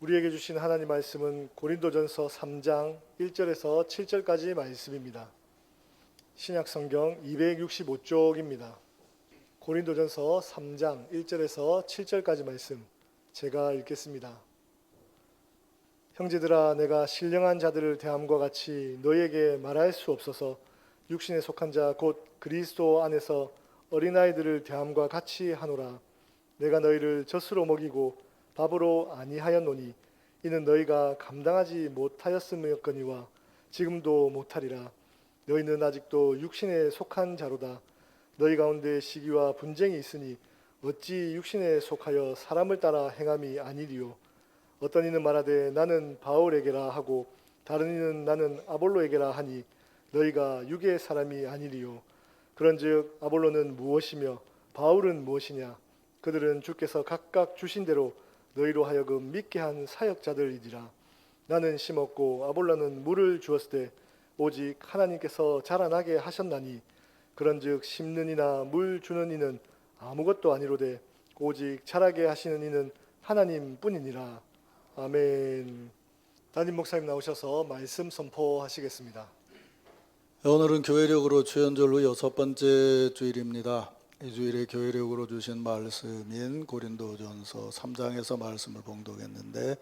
우리에게 주신 하나님 말씀은 고린도전서 3장 1절에서 7절까지 말씀입니다. 신약 성경 265쪽입니다. 고린도전서 3장 1절에서 7절까지 말씀 제가 읽겠습니다. 형제들아, 내가 신령한 자들을 대함과 같이 너희에게 말할 수 없어서 육신에 속한 자 곧 그리스도 안에서 어린아이들을 대함과 같이 하노라. 내가 너희를 젖으로 먹이고 밥으로 아니하였노니 이는 너희가 감당하지 못하였음이었거니와 지금도 못하리라. 너희는 아직도 육신에 속한 자로다. 너희 가운데 시기와 분쟁이 있으니 어찌 육신에 속하여 사람을 따라 행함이 아니리요. 어떤 이는 말하되 나는 바울에게라 하고 다른 이는 나는 아볼로에게라 하니 너희가 육의 사람이 아니리요. 그런즉 아볼로는 무엇이며 바울은 무엇이냐? 그들은 주께서 각각 주신 대로 너희로 하여금 믿게 한 사역자들이니라. 나는 심었고 아볼로는 물을 주었을 때 오직 하나님께서 자라나게 하셨나니 그런즉 심는 이나 물 주는 이는 아무것도 아니로되 오직 자라게 하시는 이는 하나님뿐이니라. 아멘. 담임 목사님 나오셔서 말씀 선포하시겠습니다. 오늘은 교회력으로 주연절 후 6번째 주일입니다. 이 주일에 교회력으로 주신 말씀인 고린도전서 3장에서 말씀을 봉독했는데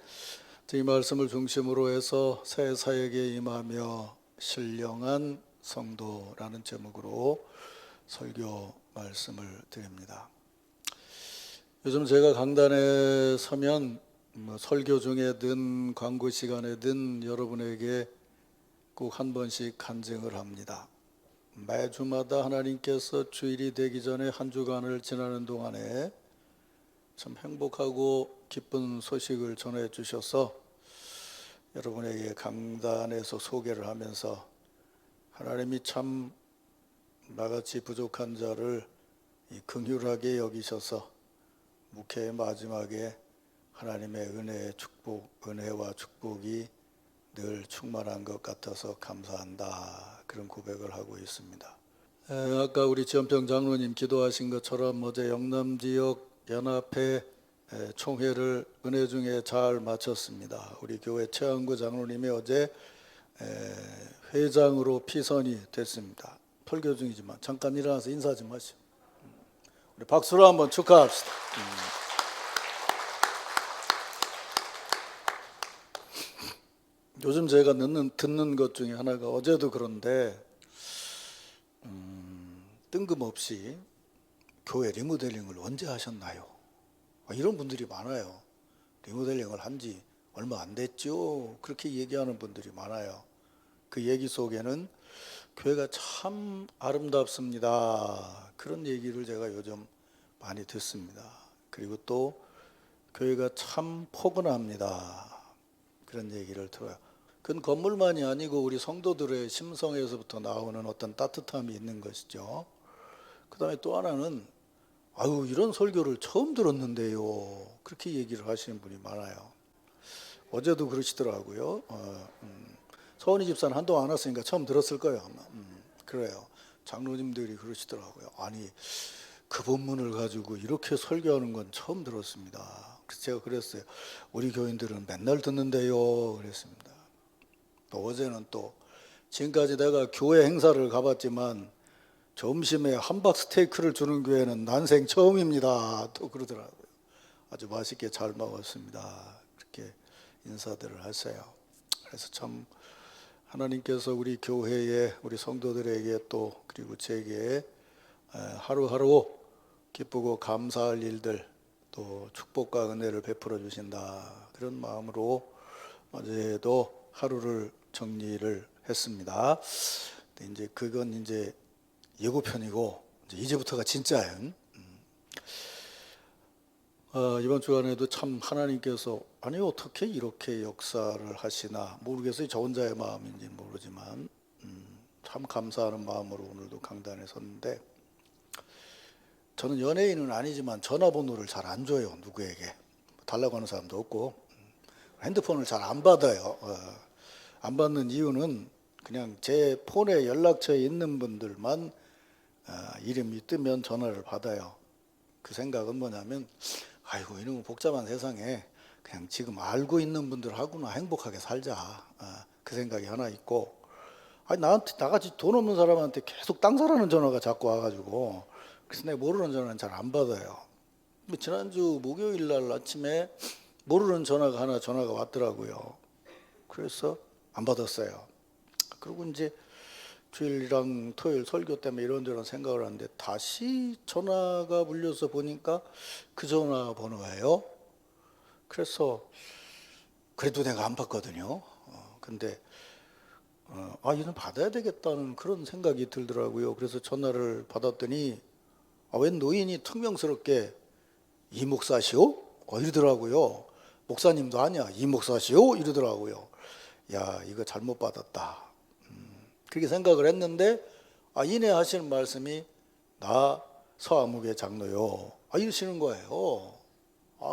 이 말씀을 중심으로 해서 새 사역에 임하며 신령한 성도라는 제목으로 설교 말씀을 드립니다. 요즘 제가 강단에 서면 설교 중에든 광고 시간에든 여러분에게 꼭 한 번씩 간증을 합니다. 매주마다 하나님께서 주일이 되기 전에 한 주간을 지나는 동안에 참 행복하고 기쁜 소식을 전해 주셔서 여러분에게 강단에서 소개를 하면서 하나님이 참 나같이 부족한 자를 긍휼하게 여기셔서 목회의 마지막에 하나님의 은혜와 축복이 늘 충만한 것 같아서 감사한다, 그런 고백을 하고 있습니다. 아까 우리 지연평 장로님 기도하신 것처럼 어제 영남 지역 연합회 총회를 은혜 중에 잘 마쳤습니다. 우리 교회 최한구 장로님이 어제 회장으로 피선이 됐습니다. 설교 중이지만 잠깐 일어나서 인사 좀 하시죠. 우리 박수로 한번 축하합시다. 요즘 제가 듣는 것 중에 하나가, 어제도 그런데 뜬금없이 교회 리모델링을 언제 하셨나요? 이런 분들이 많아요. 리모델링을 한 지 얼마 안 됐죠? 그렇게 얘기하는 분들이 많아요. 그 얘기 속에는 교회가 참 아름답습니다, 그런 얘기를 제가 요즘 많이 듣습니다. 그리고 또 교회가 참 포근합니다, 그런 얘기를 들어요. 그건 건물만이 아니고 우리 성도들의 심성에서부터 나오는 어떤 따뜻함이 있는 것이죠. 그 다음에 또 하나는 아유, 이런 설교를 처음 들었는데요, 그렇게 얘기를 하시는 분이 많아요. 어제도 그러시더라고요. 서원희 집사는 한동안 안 왔으니까 처음 들었을 거예요, 아마. 그래요. 장로님들이 그러시더라고요. 아니, 그 본문을 가지고 이렇게 설교하는 건 처음 들었습니다. 그래서 제가 그랬어요. 우리 교인들은 맨날 듣는데요, 그랬습니다. 또 어제는 또 지금까지 내가 교회 행사를 가봤지만 점심에 함박 스테이크를 주는 교회는 난생 처음입니다, 또 그러더라고요. 아주 맛있게 잘 먹었습니다, 그렇게 인사들을 하세요. 그래서 참 하나님께서 우리 교회에, 우리 성도들에게 또 그리고 제게 하루하루 기쁘고 감사할 일들, 또 축복과 은혜를 베풀어 주신다, 그런 마음으로 어제도 하루를 정리를 했습니다. 근데 이제 그건 이제 예고편이고 이제부터가 진짜예요. 이번 주간에도 참 하나님께서 아니 어떻게 이렇게 역사를 하시나 모르겠어요. 저 혼자의 마음인지는 모르지만 참 감사하는 마음으로 오늘도 강단에 섰는데, 저는 연예인은 아니지만 전화번호를 잘 안 줘요, 누구에게. 달라고 하는 사람도 없고 핸드폰을 잘 안 받아요. 안 받는 이유는 그냥 제 폰에 연락처에 있는 분들만 이름이 뜨면 전화를 받아요. 그 생각은 뭐냐면, 아이고 이놈의 복잡한 세상에 그냥 지금 알고 있는 분들하고는 행복하게 살자. 그 생각이 하나 있고, 아니 나한테 나같이 돈 없는 사람한테 계속 땅 사라는 전화가 자꾸 와가지고, 그래서 내가 모르는 전화는 잘 안 받아요. 근데 지난주 목요일 날 아침에 모르는 전화가 왔더라고요. 그래서 안 받았어요. 그리고 이제 주일이랑 토요일 설교 때문에 이런저런 생각을 하는데 다시 전화가 울려서 보니까 그 전화번호예요. 그래서 그래도 내가 안 받거든요. 근데 이건 받아야 되겠다는 그런 생각이 들더라고요. 그래서 전화를 받았더니 웬 노인이 퉁명스럽게 이 목사시오? 이러더라고요. 목사님도 아니야. 이 목사시오? 이러더라고요. 야, 이거 잘못 받았다. 그렇게 생각을 했는데 이내 하시는 말씀이 나 서아무개 장로요. 이러시는 거예요.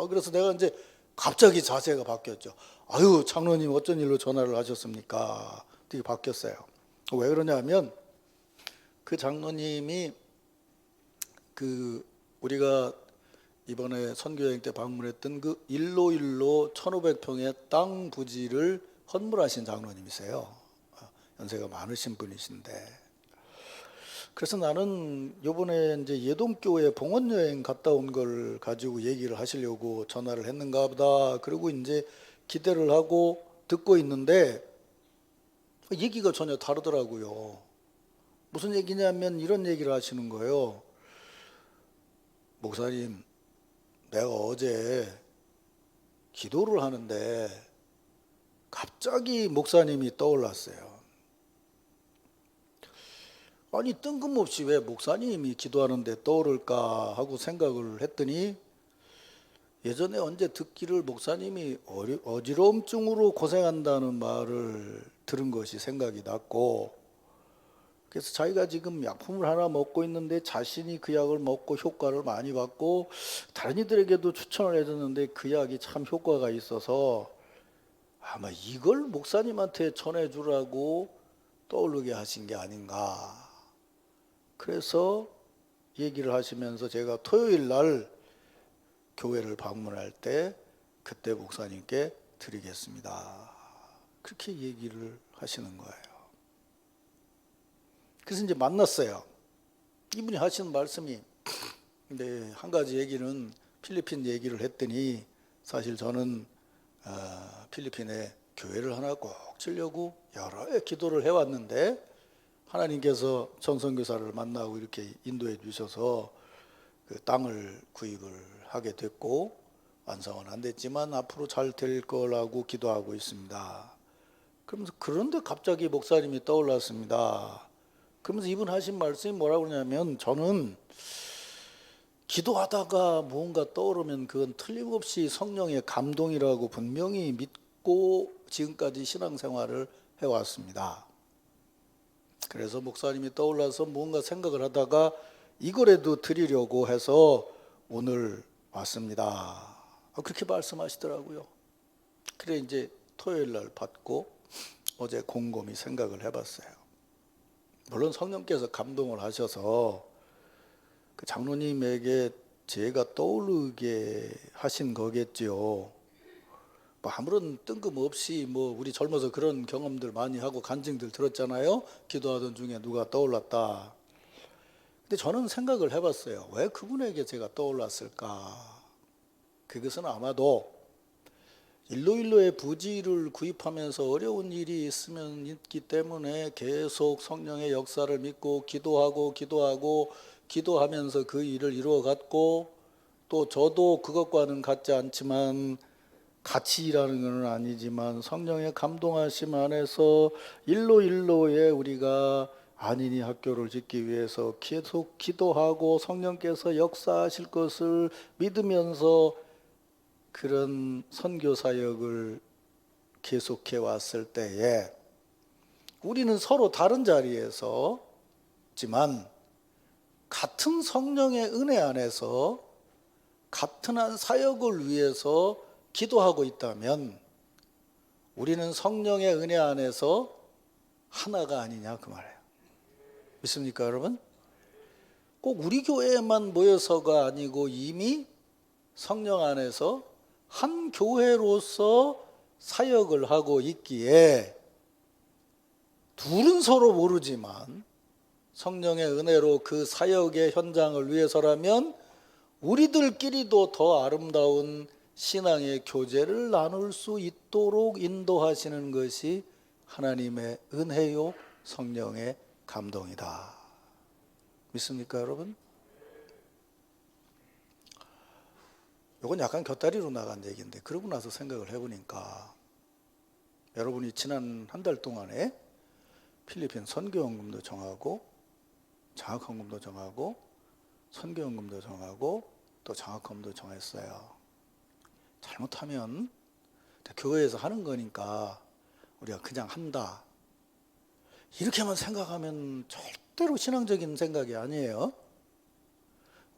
그래서 내가 이제 갑자기 자세가 바뀌었죠. 아유, 장로님 어쩐 일로 전화를 하셨습니까? 되게 바뀌었어요. 왜 그러냐면 그 장로님이 우리가 이번에 선교여행 때 방문했던 그 일로일로 1,500평의 땅 부지를 헌물하신 장로님이세요. 연세가 많으신 분이신데, 그래서 나는 요번에 이제 예동교회 봉헌여행 갔다 온 걸 가지고 얘기를 하시려고 전화를 했는가 보다. 그리고 이제 기대를 하고 듣고 있는데 얘기가 전혀 다르더라고요. 무슨 얘기냐면 이런 얘기를 하시는 거예요. 목사님, 내가 어제 기도를 하는데 갑자기 목사님이 떠올랐어요. 아니 뜬금없이 왜 목사님이 기도하는데 떠오를까 하고 생각을 했더니 예전에 언제 듣기를 목사님이 어지러움증으로 고생한다는 말을 들은 것이 생각이 났고, 그래서 자기가 지금 약품을 하나 먹고 있는데 자신이 그 약을 먹고 효과를 많이 받고 다른 이들에게도 추천을 해줬는데 그 약이 참 효과가 있어서 아마 이걸 목사님한테 전해주라고 떠오르게 하신 게 아닌가. 그래서 얘기를 하시면서 제가 토요일 날 교회를 방문할 때 그때 목사님께 드리겠습니다. 그렇게 얘기를 하시는 거예요. 그래서 이제 만났어요. 이분이 하시는 말씀이 한 가지 얘기는 필리핀 얘기를 했더니 사실 저는 필리핀에 교회를 하나 꼭 지으려고 여러 해 기도를 해왔는데 하나님께서 전선교사를 만나고 이렇게 인도해 주셔서 그 땅을 구입을 하게 됐고 완성은 안 됐지만 앞으로 잘 될 거라고 기도하고 있습니다. 그러면서 그런데 갑자기 목사님이 떠올랐습니다. 그러면서 이분 하신 말씀이 뭐라고 그러냐면 저는 기도하다가 무언가 떠오르면 그건 틀림없이 성령의 감동이라고 분명히 믿고 지금까지 신앙생활을 해왔습니다. 그래서 목사님이 떠올라서 무언가 생각을 하다가 이거라도 드리려고 해서 오늘 왔습니다. 그렇게 말씀하시더라고요. 그래 이제 토요일 날 받고 어제 곰곰이 생각을 해봤어요. 물론 성령께서 감동을 하셔서 그 장로님에게 제가 떠오르게 하신 거겠지요. 아무런 뜬금없이 우리 젊어서 그런 경험들 많이 하고 간증들 들었잖아요. 기도하던 중에 누가 떠올랐다. 근데 저는 생각을 해봤어요. 왜 그분에게 제가 떠올랐을까? 그것은 아마도 일로일로의 부지를 구입하면서 어려운 일이 있기 때문에 계속 성령의 역사를 믿고 기도하면서 그 일을 이루어갔고, 또 저도 그것과는 같지 않지만 같이 일하는 건 아니지만 성령의 감동하심 안에서 일로일로에 우리가 안인이 학교를 짓기 위해서 계속 기도하고 성령께서 역사하실 것을 믿으면서 그런 선교 사역을 계속해 왔을 때에 우리는 서로 다른 자리에서 지만 같은 성령의 은혜 안에서 같은 한 사역을 위해서 기도하고 있다면 우리는 성령의 은혜 안에서 하나가 아니냐 그 말이에요. 믿습니까 여러분? 꼭 우리 교회에만 모여서가 아니고 이미 성령 안에서 한 교회로서 사역을 하고 있기에 둘은 서로 모르지만 성령의 은혜로 그 사역의 현장을 위해서라면 우리들끼리도 더 아름다운 신앙의 교제를 나눌 수 있도록 인도하시는 것이 하나님의 은혜요 성령의 감동이다. 믿습니까, 여러분? 이건 약간 곁다리로 나간 얘기인데 그러고 나서 생각을 해보니까 여러분이 지난 한 달 동안에 필리핀 선교연금도 정하고 장학헌금도 정하고 선교연금도 정하고 또 장학헌금도 정했어요. 잘못하면 교회에서 하는 거니까 우리가 그냥 한다 이렇게만 생각하면 절대로 신앙적인 생각이 아니에요.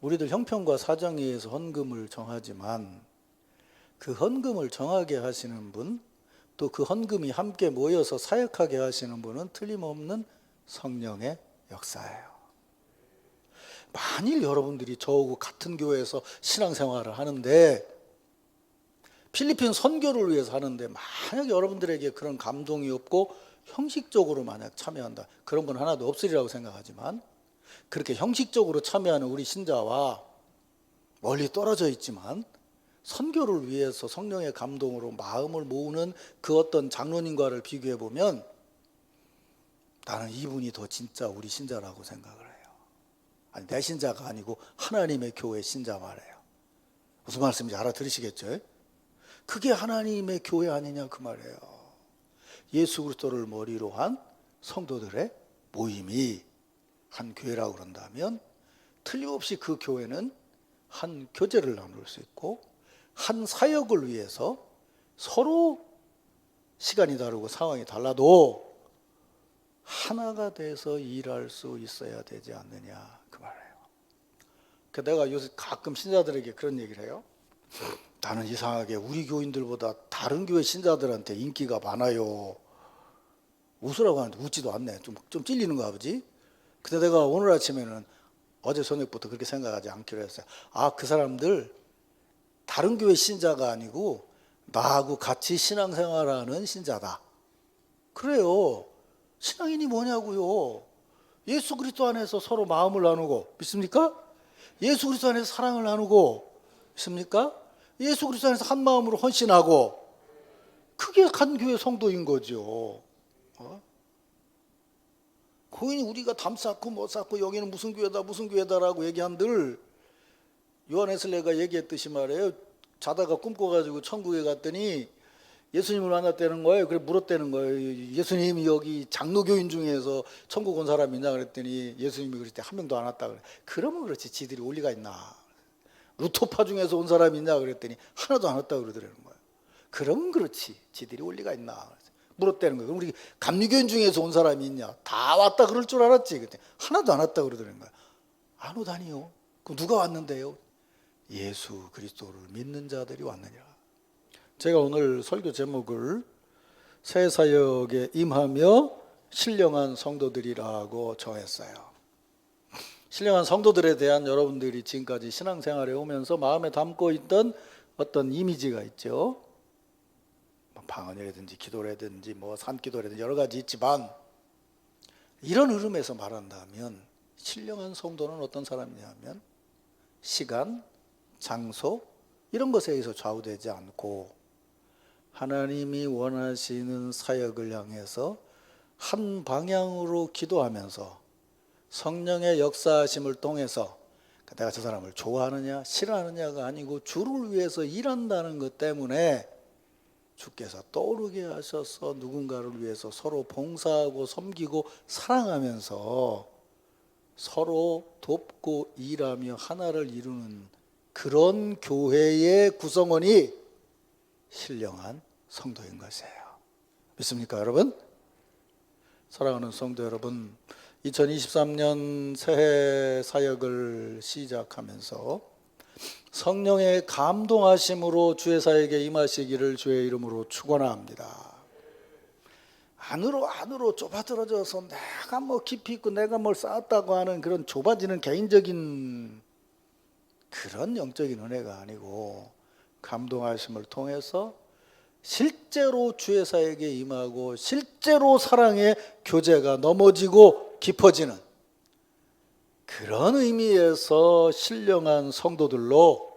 우리들 형편과 사정에 의해서 헌금을 정하지만 그 헌금을 정하게 하시는 분, 또 그 헌금이 함께 모여서 사역하게 하시는 분은 틀림없는 성령의 역사예요. 만일 여러분들이 저하고 같은 교회에서 신앙생활을 하는데 필리핀 선교를 위해서 하는데 만약 여러분들에게 그런 감동이 없고 형식적으로 만약 참여한다, 그런 건 하나도 없으리라고 생각하지만 그렇게 형식적으로 참여하는 우리 신자와 멀리 떨어져 있지만 선교를 위해서 성령의 감동으로 마음을 모으는 그 어떤 장로님과를 비교해 보면 나는 이분이 더 진짜 우리 신자라고 생각을 해요. 아니, 내 신자가 아니고 하나님의 교회 신자 말이에요. 무슨 말씀인지 알아들으시겠죠? 그게 하나님의 교회 아니냐 그 말이에요. 예수 그리스도를 머리로 한 성도들의 모임이 한 교회라고 그런다면 틀림없이 그 교회는 한 교제를 나눌 수 있고 한 사역을 위해서 서로 시간이 다르고 상황이 달라도 하나가 돼서 일할 수 있어야 되지 않느냐 그 말이에요. 내가 요새 가끔 신자들에게 그런 얘기를 해요. 나는 이상하게 우리 교인들보다 다른 교회 신자들한테 인기가 많아요. 웃으라고 하는데 웃지도 않네. 좀 찔리는 거 아버지? 근데 내가 오늘 아침에는 어제 저녁부터 그렇게 생각하지 않기로 했어요. 아, 그 사람들 다른 교회 신자가 아니고 나하고 같이 신앙생활하는 신자다. 그래요. 신앙인이 뭐냐고요. 예수 그리스도 안에서 서로 마음을 나누고, 믿습니까? 예수 그리스도 안에서 사랑을 나누고, 믿습니까? 예수 그리스도 안에서 한 마음으로 헌신하고, 그게 한 교회 성도인 거죠. 고인이 우리가 담 쌓고 뭐 쌓고 여기는 무슨 교회다 무슨 교회다라고 얘기한들 요한 웨슬레가 얘기했듯이 말이에요. 자다가 꿈꿔가지고 천국에 갔더니 예수님을 만났다는 거예요. 그래 물었다는 거예요. 예수님이 여기 장로교인 중에서 천국 온 사람 있냐 그랬더니 예수님이 그럴 때 한 명도 안 왔다 그래. 그러면 그렇지 지들이 올 리가 있나. 루토파 중에서 온 사람 있냐 그랬더니 하나도 안 왔다 그러더라는 거예요. 그러면 그렇지 지들이 올 리가 있나. 물었다는 거예요. 우리 감리교인 중에서 온 사람이 있냐? 다 왔다 그럴 줄 알았지. 그때 하나도 안 왔다 그러더라는 거예요. 안 오다니요. 그럼 누가 왔는데요? 예수 그리스도를 믿는 자들이 왔느니라. 제가 오늘 설교 제목을 새 사역에 임하며 신령한 성도들이라고 정했어요. 신령한 성도들에 대한 여러분들이 지금까지 신앙생활에 오면서 마음에 담고 있던 어떤 이미지가 있죠. 방언이라든지 기도라든지 뭐 산기도라든지 여러 가지 있지만 이런 흐름에서 말한다면 신령한 성도는 어떤 사람이냐면 시간, 장소 이런 것에 의해서 좌우되지 않고 하나님이 원하시는 사역을 향해서 한 방향으로 기도하면서 성령의 역사하심을 통해서 내가 저 사람을 좋아하느냐 싫어하느냐가 아니고 주를 위해서 일한다는 것 때문에 주께서 떠오르게 하셔서 누군가를 위해서 서로 봉사하고 섬기고 사랑하면서 서로 돕고 일하며 하나를 이루는 그런 교회의 구성원이 신령한 성도인 것이에요. 믿습니까, 여러분? 사랑하는 성도 여러분, 2023년 새해 사역을 시작하면서 성령의 감동하심으로 주의 사역에 임하시기를 주의 이름으로 축원합니다. 안으로 좁아들어져서 내가 뭐 깊이 있고 내가 뭘 쌓았다고 하는 그런 좁아지는 개인적인 그런 영적인 은혜가 아니고 감동하심을 통해서 실제로 주의 사역에 임하고 실제로 사랑의 교제가 넘어지고 깊어지는 그런 의미에서 신령한 성도들로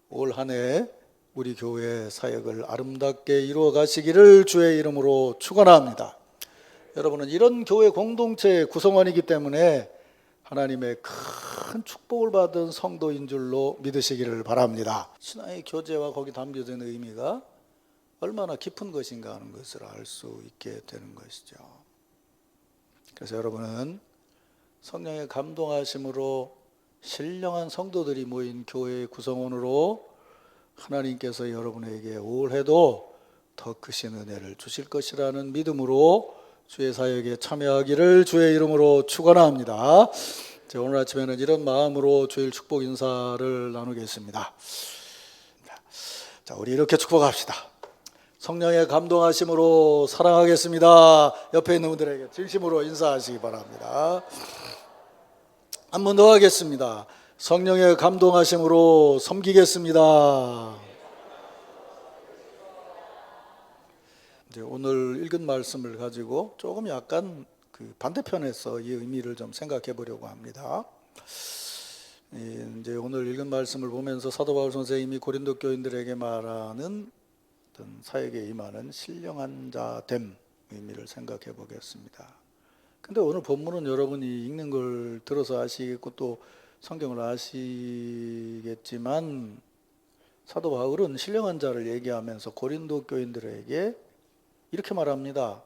올 한 해 우리 교회 사역을 아름답게 이루어 가시기를 주의 이름으로 축원합니다. 여러분은 이런 교회 공동체의 구성원이기 때문에 하나님의 큰 축복을 받은 성도인 줄로 믿으시기를 바랍니다. 신앙의 교제와 거기 담겨진 의미가 얼마나 깊은 것인가 하는 것을 알 수 있게 되는 것이죠. 그래서 여러분은 성령의 감동하심으로 신령한 성도들이 모인 교회의 구성원으로 하나님께서 여러분에게 올해도 더 크신 은혜를 주실 것이라는 믿음으로 주의 사역에 참여하기를 주의 이름으로 축원합니다. 오늘 아침에는 이런 마음으로 주일 축복 인사를 나누겠습니다. 자, 우리 이렇게 축복합시다. 성령의 감동하심으로 사랑하겠습니다. 옆에 있는 분들에게 진심으로 인사하시기 바랍니다. 한 번 더 하겠습니다. 성령의 감동하심으로 섬기겠습니다. 이제 오늘 읽은 말씀을 가지고 조금 약간 그 반대편에서 이 의미를 좀 생각해 보려고 합니다. 이제 오늘 읽은 말씀을 보면서 사도 바울 선생님이 고린도 교인들에게 말하는 어떤 사역에 임하는 신령한 자됨 의미를 생각해 보겠습니다. 근데 오늘 본문은 여러분이 읽는 걸 들어서 아시겠고 또 성경을 아시겠지만 사도 바울은 신령한 자를 얘기하면서 고린도 교인들에게 이렇게 말합니다.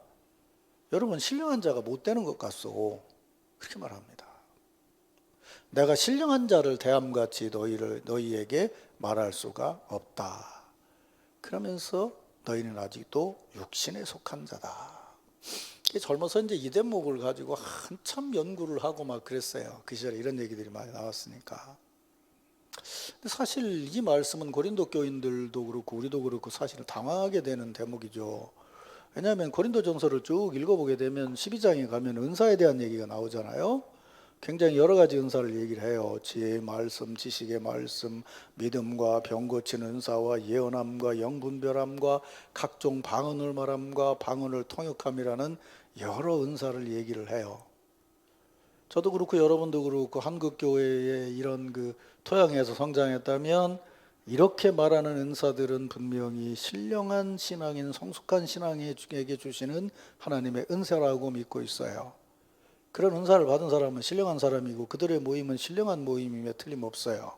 여러분 신령한 자가 못 되는 것 같소. 그렇게 말합니다. 내가 신령한 자를 대함같이 너희에게 말할 수가 없다. 그러면서 너희는 아직도 육신에 속한 자다. 젊어서 이제 이 대목을 가지고 한참 연구를 하고 막 그랬어요. 그 시절에 이런 얘기들이 많이 나왔으니까. 근데 사실 이 말씀은 고린도 교인들도 그렇고 우리도 그렇고 사실 당황하게 되는 대목이죠. 왜냐하면 고린도전서를 쭉 읽어보게 되면 12장에 가면 은사에 대한 얘기가 나오잖아요. 굉장히 여러 가지 은사를 얘기를 해요. 지혜의 말씀, 지식의 말씀, 믿음과 병 고치는 은사와 예언함과 영분별함과 각종 방언을 말함과 방언을 통역함이라는 여러 은사를 얘기를 해요. 저도 그렇고 여러분도 그렇고 한국 교회의 이런 그 토양에서 성장했다면 이렇게 말하는 은사들은 분명히 신령한 신앙인 성숙한 신앙에게 주시는 하나님의 은사라고 믿고 있어요. 그런 은사를 받은 사람은 신령한 사람이고 그들의 모임은 신령한 모임임에 틀림없어요.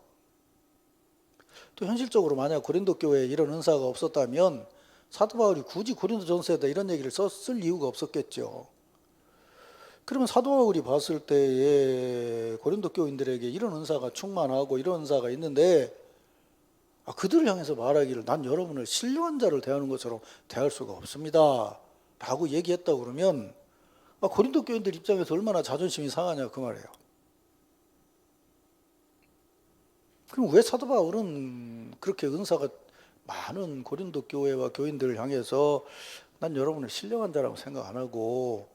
또 현실적으로 만약 고린도 교회에 이런 은사가 없었다면 사도 바울이 굳이 고린도전서에다 이런 얘기를 썼을 이유가 없었겠죠. 그러면 사도 바울이 봤을 때에 고린도 교인들에게 이런 은사가 충만하고 이런 은사가 있는데 그들을 향해서 말하기를 난 여러분을 신령한 자를 대하는 것처럼 대할 수가 없습니다 라고 얘기했다 그러면 고린도 교인들 입장에서 얼마나 자존심이 상하냐 그 말이에요. 그럼 왜 사도 바울은 그렇게 은사가 많은 고린도 교회와 교인들을 향해서 난 여러분을 신령한 자라고 생각 안 하고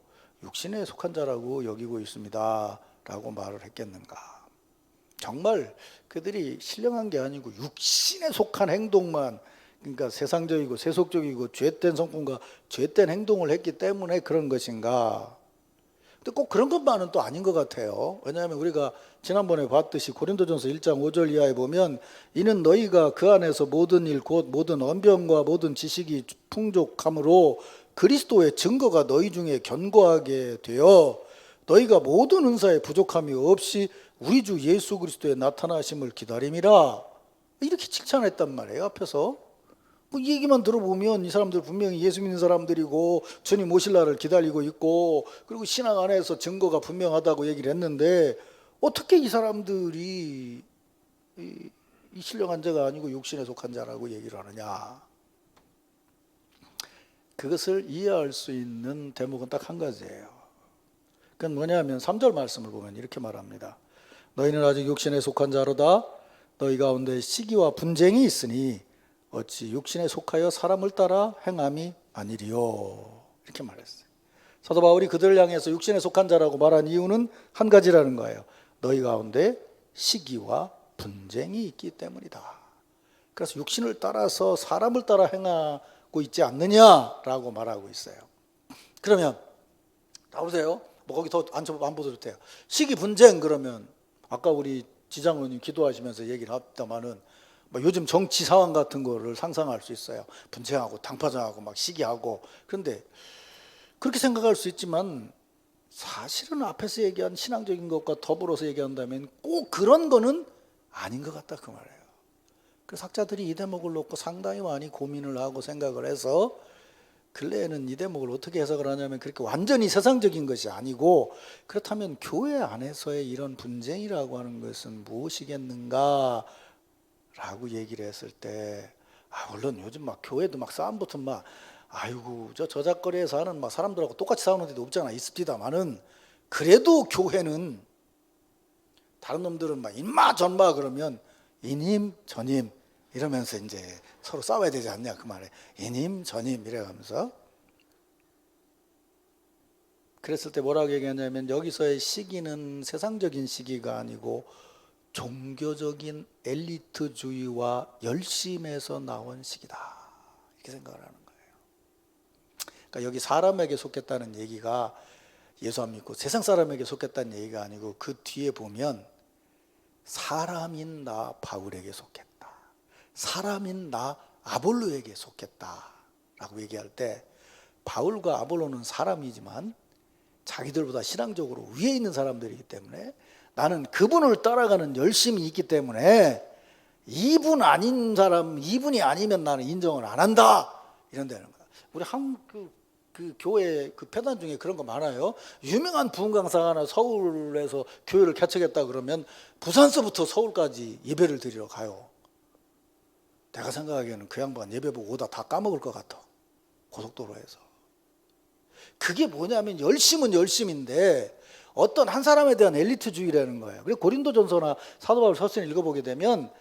육신에 속한 자라고 여기고 있습니다 라고 말을 했겠는가. 정말 그들이 신령한 게 아니고 육신에 속한 행동만, 그러니까 세상적이고 세속적이고 죄된 성품과 죄된 행동을 했기 때문에 그런 것인가. 근데 꼭 그런 것만은 또 아닌 것 같아요. 왜냐하면 우리가 지난번에 봤듯이 고린도전서 1장 5절 이하에 보면 이는 너희가 그 안에서 모든 일 곧 모든 언변과 모든 지식이 풍족함으로 그리스도의 증거가 너희 중에 견고하게 되어 너희가 모든 은사에 부족함이 없이 우리 주 예수 그리스도의 나타나심을 기다림이라 이렇게 칭찬했단 말이에요. 앞에서 이 얘기만 들어보면 이 사람들 분명히 예수 믿는 사람들이고 주님 오실 날을 기다리고 있고 그리고 신앙 안에서 증거가 분명하다고 얘기를 했는데 어떻게 이 사람들이 이 신령한 자가 아니고 육신에 속한 자라고 얘기를 하느냐. 그것을 이해할 수 있는 대목은 딱 한 가지예요. 그건 뭐냐면 3절 말씀을 보면 이렇게 말합니다. 너희는 아직 육신에 속한 자로다. 너희 가운데 시기와 분쟁이 있으니 어찌 육신에 속하여 사람을 따라 행함이 아니리요. 이렇게 말했어요. 사도 바울이 그들을 향해서 육신에 속한 자라고 말한 이유는 한 가지라는 거예요. 너희 가운데 시기와 분쟁이 있기 때문이다. 그래서 육신을 따라서 사람을 따라 행하고 있지 않느냐라고 말하고 있어요. 그러면 나오세요. 뭐 거기 더 안 보셔도 돼요. 시기 분쟁 그러면 아까 우리 지장로님 기도하시면서 얘기를 했다마는 뭐 요즘 정치 상황 같은 거를 상상할 수 있어요. 분쟁하고 당파장하고 막 시기하고. 그런데 그렇게 생각할 수 있지만 사실은 앞에서 얘기한 신앙적인 것과 더불어서 얘기한다면 꼭 그런 거는 아닌 것 같다 그 말이에요. 그래서 학자들이 이 대목을 놓고 상당히 많이 고민을 하고 생각을 해서 근래에는 이 대목을 어떻게 해석을 하냐면 그렇게 완전히 세상적인 것이 아니고 그렇다면 교회 안에서의 이런 분쟁이라고 하는 것은 무엇이겠는가 라고 얘기를 했을 때 물론 요즘 막 교회도 막 싸움 붙으면 막 아이고 저 저작거리에서 하는 막 사람들하고 똑같이 싸우는 데도 없잖아 있습니다만은 그래도 교회는 다른 놈들은 막 인마 전마 그러면 이님 저님 이러면서 이제 서로 싸워야 되지 않냐 그 말에 이님 저님 이래가면서 그랬을 때 뭐라고 얘기하냐면 여기서의 시기는 세상적인 시기가 아니고 종교적인 엘리트주의와 열심에서 나온 시기다 이렇게 생각을 하는 거예요. 그러니까 여기 사람에게 속했다는 얘기가 예수 안 믿고 세상 사람에게 속했다는 얘기가 아니고 그 뒤에 보면 사람인 나 바울에게 속했다. 사람인 나 아볼로에게 속했다라고 얘기할 때 바울과 아볼로는 사람이지만 자기들보다 신앙적으로 위에 있는 사람들이기 때문에 나는 그분을 따라가는 열심이 있기 때문에 이분 아닌 사람, 이분이 아니면 나는 인정을 안 한다 이런다는 거야. 우리 한국 그 교회 그 폐단 중에 그런 거 많아요. 유명한 부흥 강사가 하나 서울에서 교회를 개척했다 그러면 부산서부터 서울까지 예배를 드리러 가요. 내가 생각하기에는 그 양반 예배 보고 오다 다 까먹을 것 같아. 고속도로에서. 그게 뭐냐면 열심은 열심인데 어떤 한 사람에 대한 엘리트주의라는 거예요. 그리고 고린도전서나 사도 바울 서신을 읽어보게 되면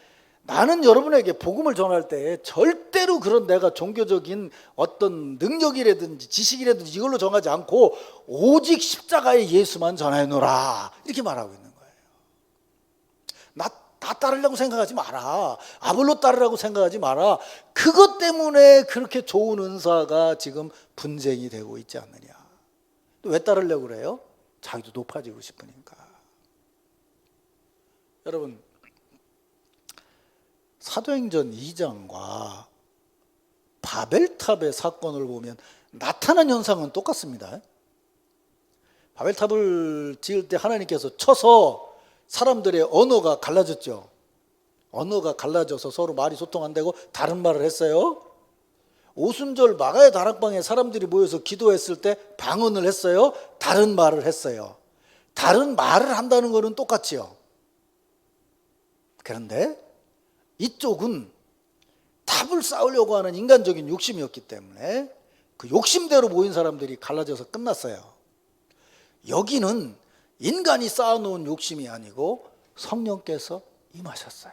나는 여러분에게 복음을 전할 때 절대로 그런 내가 종교적인 어떤 능력이라든지 지식이라든지 이걸로 정하지 않고 오직 십자가의 예수만 전하노라 이렇게 말하고 있는 거예요. 나 따르려고 생각하지 마라. 아볼로 따르라고 생각하지 마라. 그것 때문에 그렇게 좋은 은사가 지금 분쟁이 되고 있지 않느냐. 왜 따르려고 그래요? 자기도 높아지고 싶으니까. 여러분 사도행전 2장과 바벨탑의 사건을 보면 나타난 현상은 똑같습니다. 바벨탑을 지을 때 하나님께서 쳐서 사람들의 언어가 갈라졌죠. 언어가 갈라져서 서로 말이 소통 안 되고 다른 말을 했어요. 오순절 마가의 다락방에 사람들이 모여서 기도했을 때 방언을 했어요. 다른 말을 했어요. 다른 말을 한다는 것은 똑같지요. 그런데 이쪽은 탑을 쌓으려고 하는 인간적인 욕심이었기 때문에 그 욕심대로 모인 사람들이 갈라져서 끝났어요. 여기는 인간이 쌓아놓은 욕심이 아니고 성령께서 임하셨어요.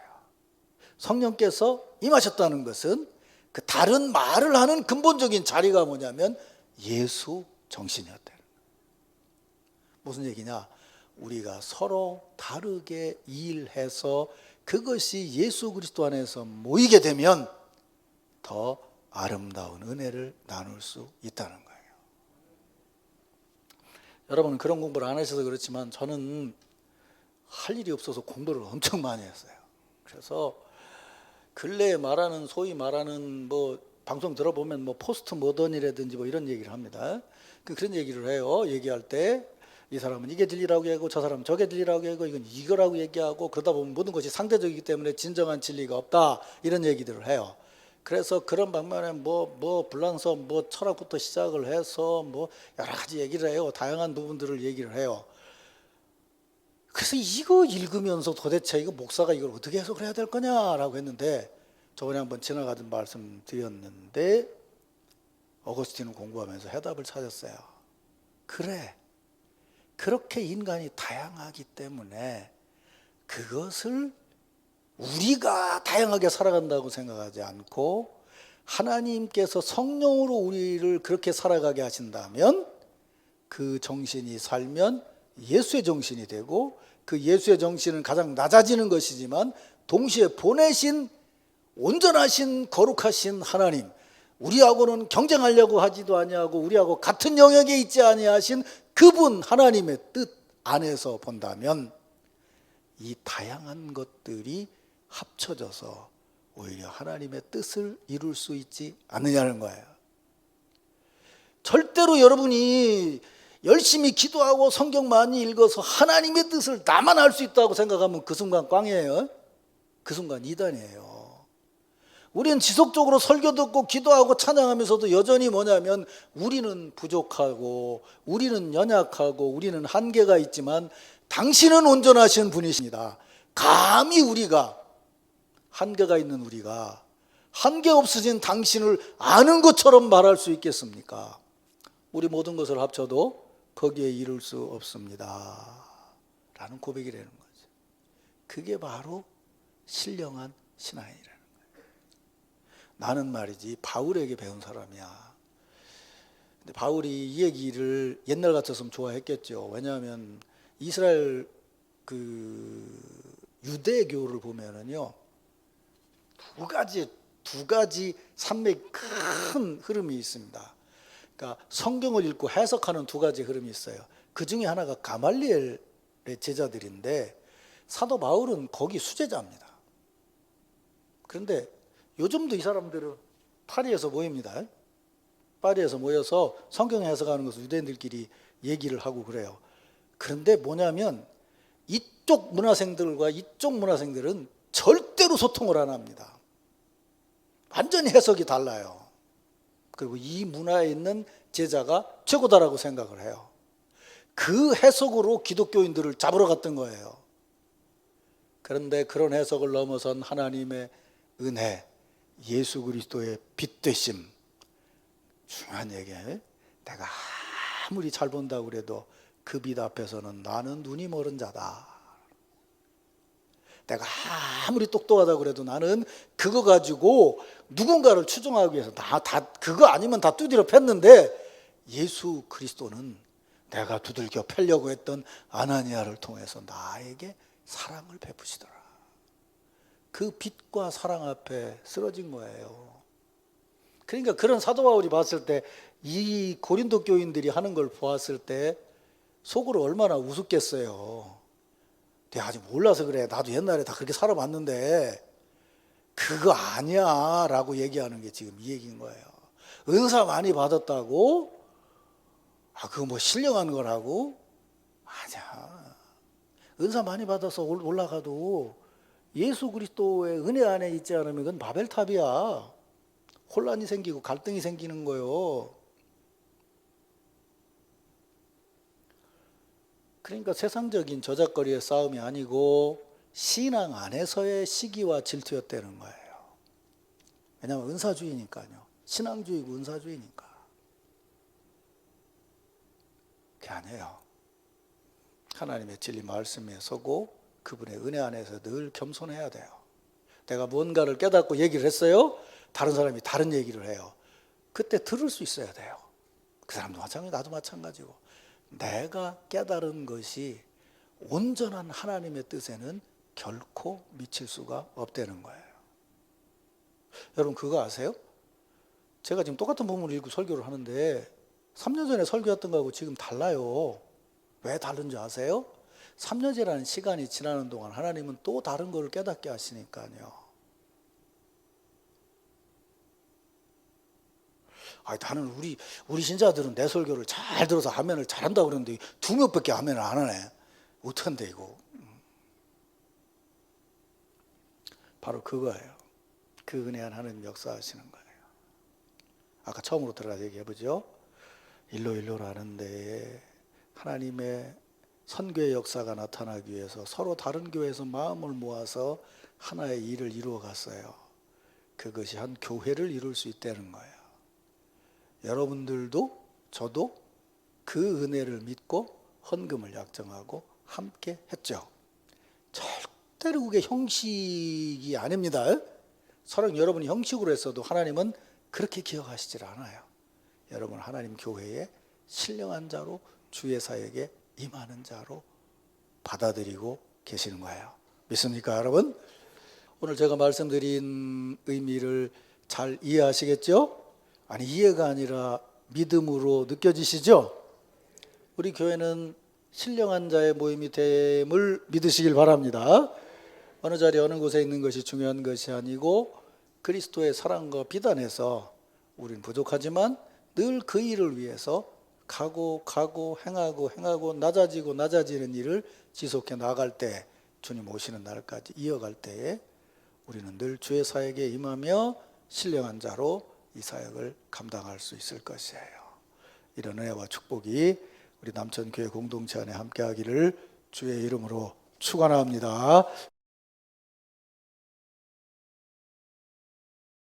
성령께서 임하셨다는 것은 그 다른 말을 하는 근본적인 자리가 뭐냐면 예수 정신이었다는 거예요. 무슨 얘기냐? 우리가 서로 다르게 일해서 그것이 예수 그리스도 안에서 모이게 되면 더 아름다운 은혜를 나눌 수 있다는 거예요. 여러분 그런 공부를 안 하셔서 그렇지만 저는 할 일이 없어서 공부를 엄청 많이 했어요. 그래서 근래에 말하는 소위 말하는 뭐 방송 들어보면 뭐 포스트 모던이라든지 뭐 이런 얘기를 합니다. 그런 얘기를 해요. 얘기할 때 이 사람은 이게 진리라고 얘기하고 저 사람은 저게 진리라고 얘기하고 이건 이거라고 얘기하고 그러다 보면 모든 것이 상대적이기 때문에 진정한 진리가 없다 이런 얘기들을 해요. 그래서 그런 방면에 뭐 불란서 뭐 철학부터 시작을 해서 뭐 여러 가지 얘기를 해요. 다양한 부분들을 얘기를 해요. 그래서 이거 읽으면서 도대체 이거 목사가 이걸 어떻게 해석을 해야 될 거냐라고 했는데 저번에 한번 지나가던 말씀 드렸는데 어거스틴을 공부하면서 해답을 찾았어요. 그래. 그렇게 인간이 다양하기 때문에 그것을 우리가 다양하게 살아간다고 생각하지 않고 하나님께서 성령으로 우리를 그렇게 살아가게 하신다면 그 정신이 살면 예수의 정신이 되고 그 예수의 정신은 가장 낮아지는 것이지만 동시에 보내신 온전하신 거룩하신 하나님, 우리하고는 경쟁하려고 하지도 아니하고 우리하고 같은 영역에 있지 아니하신 그분 하나님의 뜻 안에서 본다면 이 다양한 것들이 합쳐져서 오히려 하나님의 뜻을 이룰 수 있지 않느냐는 거예요. 절대로 여러분이 열심히 기도하고 성경 많이 읽어서 하나님의 뜻을 나만 알 수 있다고 생각하면 그 순간 꽝이에요. 그 순간 이단이에요. 우리는 지속적으로 설교 듣고 기도하고 찬양하면서도 여전히 뭐냐면 우리는 부족하고 우리는 연약하고 우리는 한계가 있지만 당신은 온전하신 분이십니다. 감히 우리가 한계가 있는 우리가 한계 없으신 당신을 아는 것처럼 말할 수 있겠습니까? 우리 모든 것을 합쳐도 거기에 이룰 수 없습니다 라는 고백이라는 거죠. 그게 바로 신령한 신앙이라는 거예요. 나는 말이지 바울에게 배운 사람이야. 근데 바울이 이 얘기를 옛날 같았으면 좋아했겠죠. 왜냐하면 이스라엘 유대교를 보면은요 두 가지 산맥 큰 흐름이 있습니다. 그러니까 성경을 읽고 해석하는 두 가지 흐름이 있어요. 그 중에 하나가 가말리엘의 제자들인데 사도 바울은 거기 수제자입니다. 그런데 요즘도 이 사람들은 파리에서 모입니다. 파리에서 모여서 성경 해석하는 것을 유대인들끼리 얘기를 하고 그래요. 그런데 뭐냐면 이쪽 문화생들과 이쪽 문화생들은 절대로 소통을 안 합니다. 완전히 해석이 달라요. 그리고 이 문화에 있는 제자가 최고다라고 생각을 해요. 그 해석으로 기독교인들을 잡으러 갔던 거예요. 그런데 그런 해석을 넘어선 하나님의 은혜, 예수 그리스도의 빛 되심, 중요한 얘기예요. 내가 아무리 잘 본다고 그래도 그 빛 앞에서는 나는 눈이 멀은 자다. 내가 아무리 똑똑하다고 그래도 나는 그거 가지고 누군가를 추종하기 위해서 그거 아니면 다 두드려 팼는데 예수 그리스도는 내가 두들겨 패려고 했던 아나니아를 통해서 나에게 사랑을 베푸시더라. 그 빛과 사랑 앞에 쓰러진 거예요. 그러니까 그런 사도 바울이 봤을 때 이 고린도 교인들이 하는 걸 보았을 때 속으로 얼마나 우습겠어요. 내가 아직 몰라서 그래. 나도 옛날에 다 그렇게 살아봤는데 그거 아니야 라고 얘기하는 게 지금 이 얘기인 거예요. 은사 많이 받았다고? 그거 뭐 신령한 거라고? 아니야. 은사 많이 받아서 올라가도 예수 그리스도의 은혜 안에 있지 않으면 그건 바벨탑이야. 혼란이 생기고 갈등이 생기는 거예요. 그러니까 세상적인 저작거리의 싸움이 아니고 신앙 안에서의 시기와 질투였다는 거예요. 왜냐하면 은사주의니까요. 신앙주의고 은사주의니까. 그게 아니에요. 하나님의 진리 말씀에 서고 그분의 은혜 안에서 늘 겸손해야 돼요. 내가 뭔가를 깨닫고 얘기를 했어요. 다른 사람이 다른 얘기를 해요. 그때 들을 수 있어야 돼요. 그 사람도 마찬가지고 나도 마찬가지고. 내가 깨달은 것이 온전한 하나님의 뜻에는 결코 미칠 수가 없다는 거예요. 여러분 그거 아세요? 제가 지금 똑같은 본문을 읽고 설교를 하는데 3년 전에 설교했던 거하고 지금 달라요. 왜 다른지 아세요? 3년이라는 시간이 지나는 동안 하나님은 또 다른 거를 깨닫게 하시니까요. 나는 우리 신자들은 내 설교를 잘 들어서 아멘을 잘한다고 그러는데 2명밖에 아멘을 안 하네. 어떡한데 이거. 바로 그거예요. 그 은혜한 하나님 역사하시는 거예요. 아까 처음으로 들어가서 얘기해보죠. 일로라는 데에 하나님의 선교의 역사가 나타나기 위해서 서로 다른 교회에서 마음을 모아서 하나의 일을 이루어 갔어요. 그것이 한 교회를 이룰 수 있다는 거예요. 여러분들도 저도 그 은혜를 믿고 헌금을 약정하고 함께 했죠. 절대로 그게 형식이 아닙니다. 설령 여러분이 형식으로 했어도 하나님은 그렇게 기억하시질 않아요. 여러분 하나님 교회에 신령한 자로 주의 사역에 임하는 자로 받아들이고 계시는 거예요. 믿습니까 여러분? 오늘 제가 말씀드린 의미를 잘 이해하시겠죠? 아니, 이해가 아니라 믿음으로 느껴지시죠? 우리 교회는 신령한 자의 모임이 됨을 믿으시길 바랍니다. 어느 자리 어느 곳에 있는 것이 중요한 것이 아니고 그리스도의 사랑과 비단에서 우리는 부족하지만 늘 그 일을 위해서 가고 행하고 낮아지는 일을 지속해 나갈 때, 주님 오시는 날까지 이어갈 때에 우리는 늘 주의 사역에 임하며 신령한 자로 이 사역을 감당할 수 있을 것이에요. 이런 은혜와 축복이 우리 남천교회 공동체 안에 함께하기를 주의 이름으로 축원합니다.